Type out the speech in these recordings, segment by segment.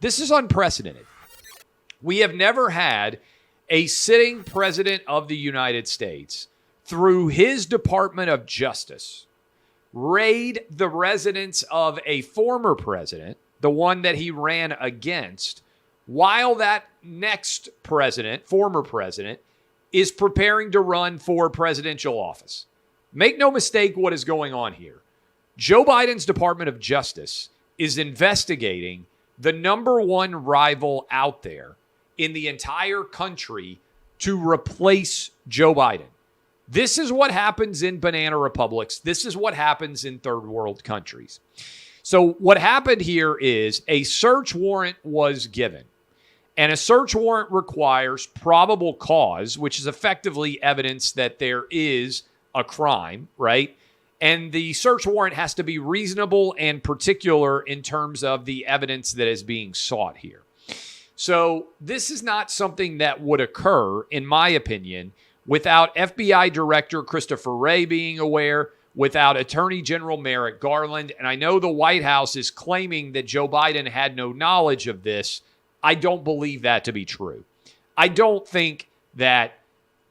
This is unprecedented. We have never had a sitting president of the United States, through his Department of Justice, raid the residence of a former president, the one that he ran against, while that next president, former president, is preparing to run for presidential office. Make no mistake what is going on here. Joe Biden's Department of Justice is investigating the number one rival out there in the entire country to replace Joe Biden. This is what happens in banana republics. This is what happens in third world countries. So what happened here is a search warrant was given. And a search warrant requires probable cause, which is effectively evidence that there is a crime, right? And the search warrant has to be reasonable and particular in terms of the evidence that is being sought here. So this is not something that would occur, in my opinion, without FBI Director Christopher Wray being aware, without Attorney General Merrick Garland. And I know the White House is claiming that Joe Biden had no knowledge of this. I don't believe that to be true. I don't think that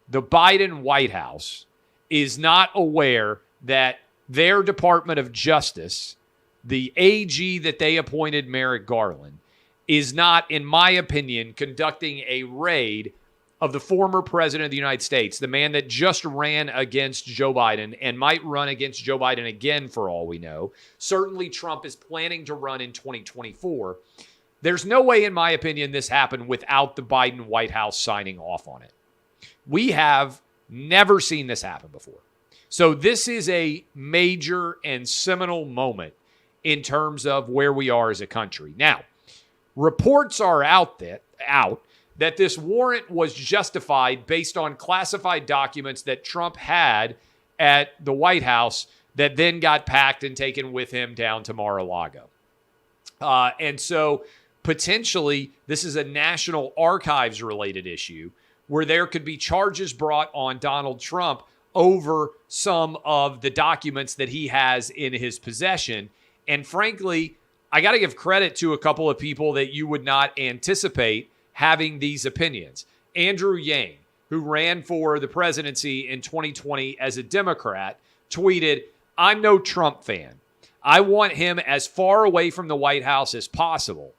the Biden White House is not aware that their Department of Justice, the AG that they appointed, Merrick Garland, is not, in my opinion, conducting a raid of the former president of the United States, the man that just ran against Joe Biden and might run against Joe Biden again for all we know. Certainly Trump is planning to run in 2024. There's no way, in my opinion, this happened without the Biden White House signing off on it. We have never seen this happen before. So this is a major and seminal moment in terms of where we are as a country. Now, reports are out that this warrant was justified based on classified documents that Trump had at the White House that then got packed and taken with him down to Mar-a-Lago. And so potentially this is a National Archives related issue where there could be charges brought on Donald Trump over some of the documents that he has in his possession. And frankly, I got to give credit to a couple of people that you would not anticipate having these opinions. Andrew Yang, who ran for the presidency in 2020 as a Democrat, tweeted, "I'm no Trump fan. I want him as far away from the White House as possible.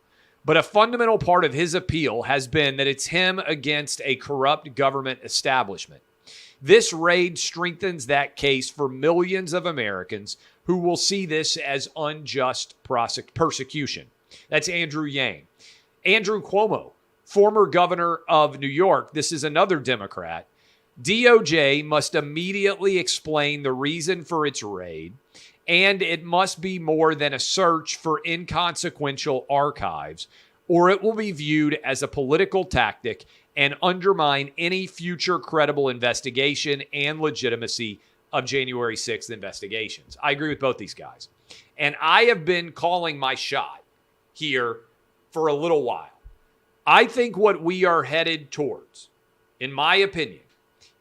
But a fundamental part of his appeal has been that it's him against a corrupt government establishment. This raid strengthens that case for millions of Americans who will see this as unjust persecution." That's Andrew Yang. Andrew Cuomo, former governor of New York, this is another Democrat. DOJ must immediately explain the reason for its raid, and it must be more than a search for inconsequential archives, or it will be viewed as a political tactic and undermine any future credible investigation and legitimacy of January 6th investigations. I agree with both these guys. And I have been calling my shot here for a little while. I think what we are headed towards, in my opinion,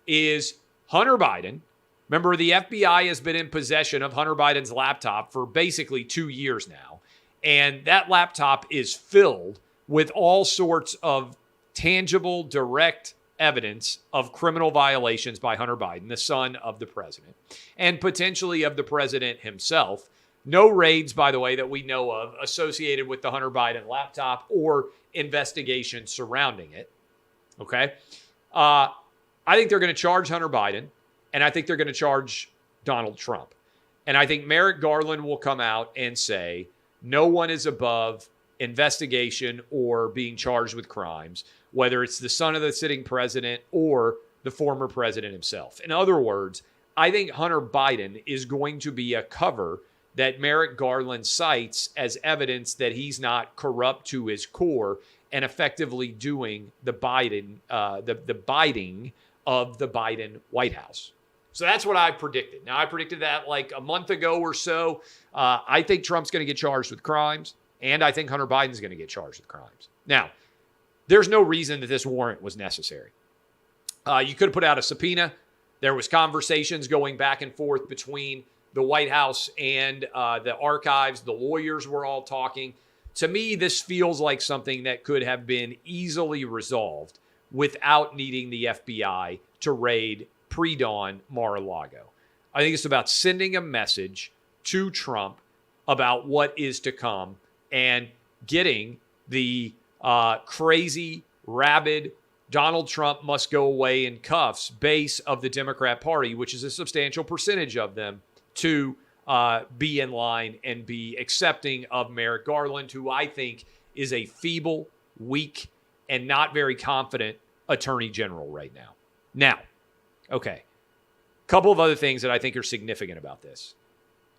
is Hunter Biden. Remember, the FBI has been in possession of Hunter Biden's laptop for basically 2 years now. And that laptop is filled with all sorts of tangible, direct evidence of criminal violations by Hunter Biden, the son of the president, and potentially of the president himself. No raids, by the way, that we know of associated with the Hunter Biden laptop or investigation surrounding it. Okay? I think they're going to charge Hunter Biden, and I think they're going to charge Donald Trump. And I think Merrick Garland will come out and say, no one is above investigation or being charged with crimes, whether it's the son of the sitting president or the former president himself. In other words, I think Hunter Biden is going to be a cover that Merrick Garland cites as evidence that he's not corrupt to his core and effectively doing the biting of the Biden White House. So that's what I predicted. Now, I predicted that like a month ago or so. I think Trump's going to get charged with crimes, and I think Hunter Biden's going to get charged with crimes. Now, there's no reason that this warrant was necessary. You could have put out a subpoena. There was conversations going back and forth between the White House and the archives. The lawyers were all talking To me, this feels like something that could have been easily resolved without needing the FBI to raid pre-dawn Mar-a-Lago. I think it's about sending a message to Trump about what is to come and getting the crazy, rabid, Donald Trump must go away in cuffs base of the Democrat Party, which is a substantial percentage of them, to be in line and be accepting of Merrick Garland, who I think is a feeble, weak, and not very confident attorney general right now. Now, okay, a couple of other things that I think are significant about this.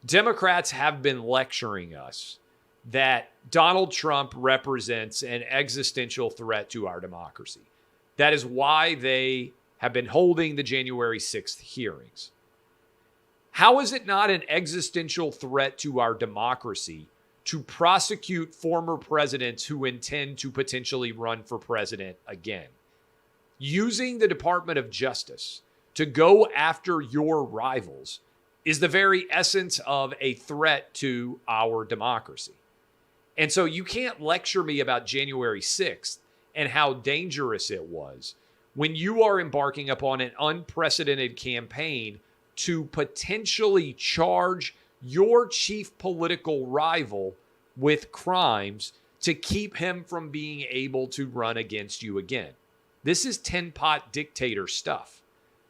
Democrats have been lecturing us that Donald Trump represents an existential threat to our democracy. That is why they have been holding the January 6th hearings. How is it not an existential threat to our democracy to prosecute former presidents who intend to potentially run for president again? Using the Department of Justice to go after your rivals is the very essence of a threat to our democracy. And so you can't lecture me about January 6th and how dangerous it was when you are embarking upon an unprecedented campaign to potentially charge your chief political rival with crimes to keep him from being able to run against you again. This is tin pot dictator stuff.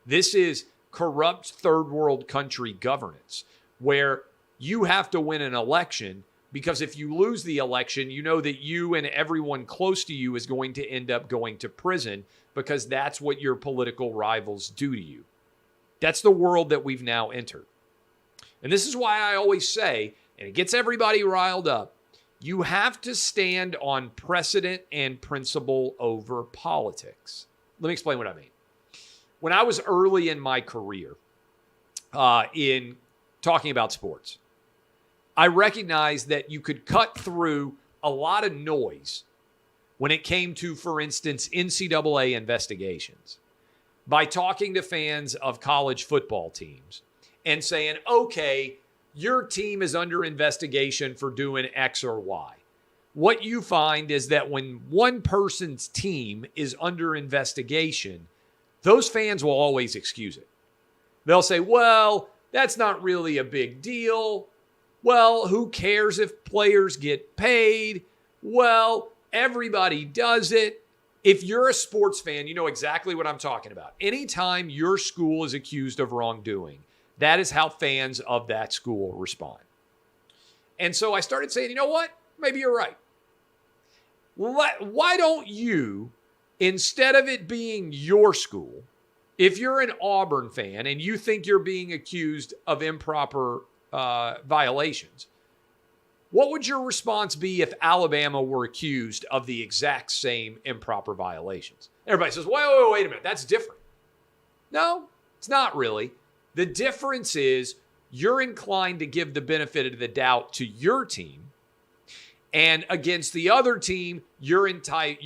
This is corrupt third world country governance where you have to win an election because if you lose the election, you know that you and everyone close to you is going to end up going to prison because that's what your political rivals do to you. That's the world that we've now entered. And this is why I always say, and it gets everybody riled up, you have to stand on precedent and principle over politics. Let me explain what I mean. When I was early in my career in talking about sports, I recognized that you could cut through a lot of noise when it came to, for instance, NCAA investigations by talking to fans of college football teams and saying, okay, your team is under investigation for doing X or Y. What you find is that when one person's team is under investigation, those fans will always excuse it. They'll say, well, that's not really a big deal. Well, who cares if players get paid? Well, everybody does it. If you're a sports fan, you know exactly what I'm talking about. Anytime your school is accused of wrongdoing, that is how fans of that school respond. And so I started saying, you know what? Maybe you're right. Why don't you, instead of it being your school, if you're an Auburn fan and you think you're being accused of improper violations, what would your response be if Alabama were accused of the exact same improper violations? Everybody says, wait a minute, that's different. No, it's not really. The difference is you're inclined to give the benefit of the doubt to your team, and against the other team, you're inclined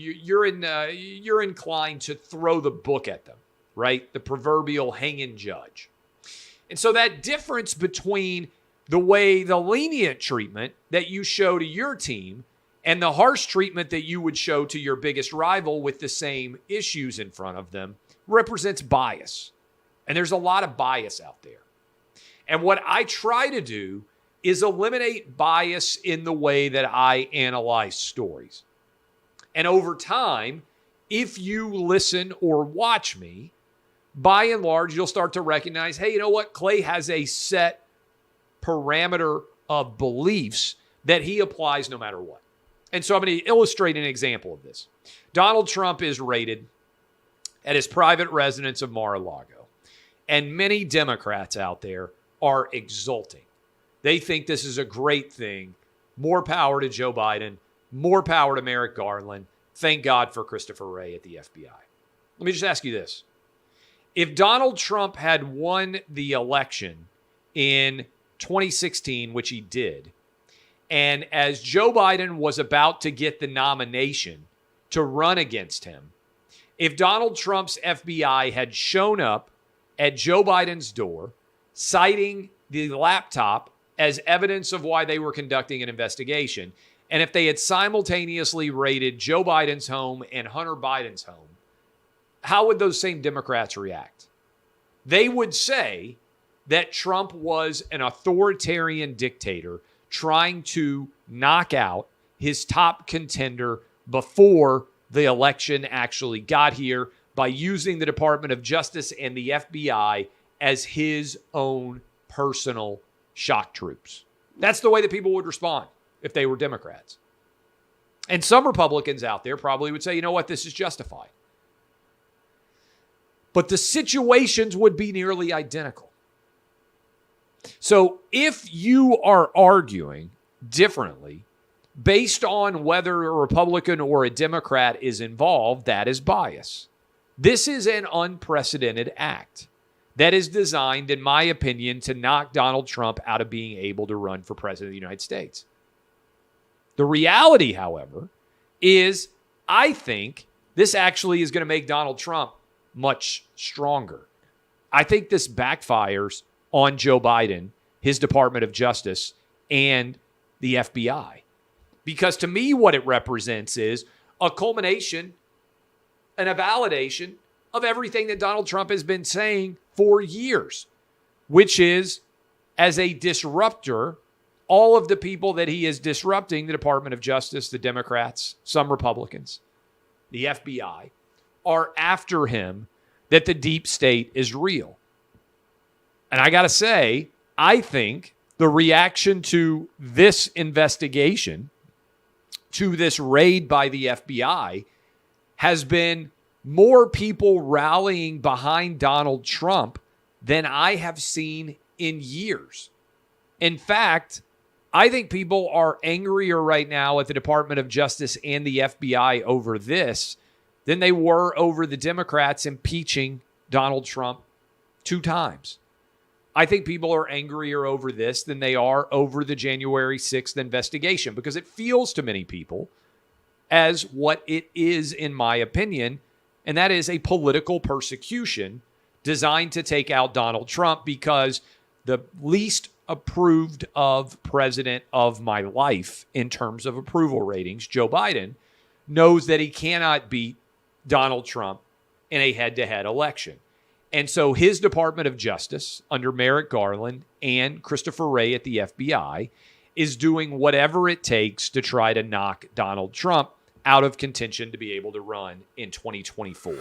to throw the book at them, right? The proverbial hanging judge. And so that difference between the lenient treatment that you show to your team and the harsh treatment that you would show to your biggest rival with the same issues in front of them represents bias. And there's a lot of bias out there. And what I try to do is eliminate bias in the way that I analyze stories. And over time, if you listen or watch me, by and large, you'll start to recognize, hey, you know what? Clay has a set parameter of beliefs that he applies no matter what. And so I'm going to illustrate an example of this. Donald Trump is raided at his private residence of Mar-a-Lago. And many Democrats out there are exulting. They think this is a great thing. More power to Joe Biden. More power to Merrick Garland. Thank God for Christopher Wray at the FBI. Let me just ask you this. If Donald Trump had won the election in 2016, which he did, and as Joe Biden was about to get the nomination to run against him, if Donald Trump's FBI had shown up at Joe Biden's door, citing the laptop as evidence of why they were conducting an investigation, and if they had simultaneously raided Joe Biden's home and Hunter Biden's home, how would those same Democrats react? They would say that Trump was an authoritarian dictator trying to knock out his top contender before the election actually got here by using the Department of Justice and the FBI as his own personal shock troops. That's the way that people would respond if they were Democrats. And some Republicans out there probably would say, you know what, this is justified. But the situations would be nearly identical. So if you are arguing differently based on whether a Republican or a Democrat is involved, that is bias. This is an unprecedented act that is designed, in my opinion, to knock Donald Trump out of being able to run for president of the United States. The reality, however, is I think this actually is going to make Donald Trump much stronger. I think this backfires on Joe Biden, his Department of Justice, and the FBI. Because to me, what it represents is a culmination and a validation of everything that Donald Trump has been saying for years, which is, as a disruptor, all of the people that he is disrupting, the Department of Justice, the Democrats, some Republicans, the FBI, are after him, that the deep state is real. And I got to say, I think the reaction to this investigation, to this raid by the FBI, has been more people rallying behind Donald Trump than I have seen in years. In fact, I think people are angrier right now at the Department of Justice and the FBI over this than they were over the Democrats impeaching Donald Trump 2 times. I think people are angrier over this than they are over the January 6th investigation, because it feels to many people as what it is, in my opinion, and that is a political persecution designed to take out Donald Trump, because the least approved of president of my life in terms of approval ratings, Joe Biden, knows that he cannot beat Donald Trump in a head-to-head election. And so his Department of Justice under Merrick Garland and Christopher Wray at the FBI is doing whatever it takes to try to knock Donald Trump out of contention to be able to run in 2024.